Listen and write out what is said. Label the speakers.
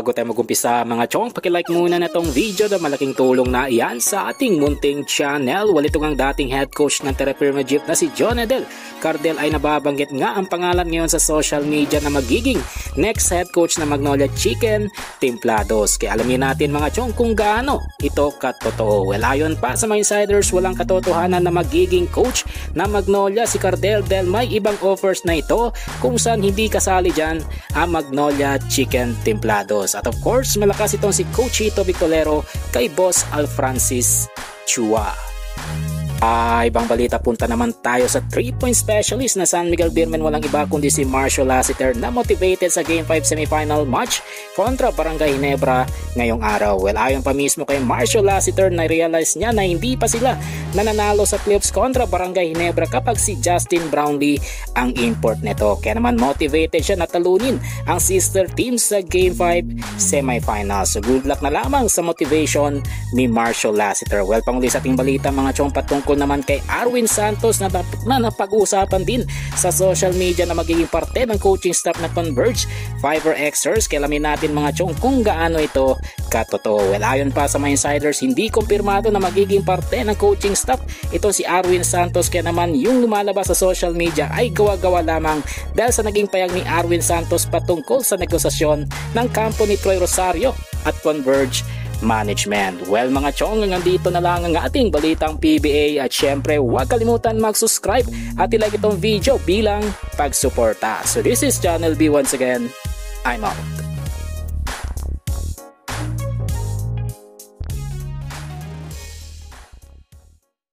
Speaker 1: bago tayo mag-umpisa mga chong, pakilike muna na tong video na malaking tulong na iyan sa ating munting channel. Ito ang dating head coach ng Terraforma Jeep na si Jonedel Cardel ay nababanggit nga ang pangalan ngayon sa social media na magiging next head coach na Magnolia Chicken Templados. Kaya alamin natin mga chong kung gaano ito katotoo. Ayon pa sa mga insiders, walang katotohanan na magiging coach na Magnolia si Cardel dahil may ibang offers na ito kung saan hindi kasali dyan ang Magnolia Chicken Templados. At of course, malakas itong si Coach Chito Victolero kay Boss Alfrancis Chua. Ibang balita, punta naman tayo sa 3-point specialist na San Miguel Beermen. Walang iba kundi si Marcio Lassiter na motivated sa Game 5 semifinal match kontra Barangay Ginebra ngayong araw. Ayon pa mismo kay Marcio Lassiter, na-realize niya na hindi pa sila nananalo sa playoffs kontra Barangay Ginebra kapag si Justin Brownlee ang import nito. Kaya naman motivated siya na talunin ang sister team sa Game 5 semifinal. So good luck na lamang sa motivation ni Marcio Lassiter. Panguli sa ating balita mga chong, patungkol naman kay Arwin Santos na napag-uusapan din sa social media na magiging parte ng coaching staff na Converge Fiverr Xers. Kaya alamin natin mga chong kung gaano ito katotoo. Ayon pa sa mga insiders, hindi kumpirmado na magiging parte ng coaching staff ito si Arwin Santos. Kaya naman yung lumalabas sa social media ay gawa-gawa lamang dahil sa naging payag ni Arwin Santos patungkol sa negosasyon ng kampo ni Troy Rosario at Converge Management. Mga chong, nandito na lang ang ating balitang PBA at syempre huwag kalimutan mag-subscribe at ilike itong video bilang pagsuporta. So this is Channel B once again. I'm out.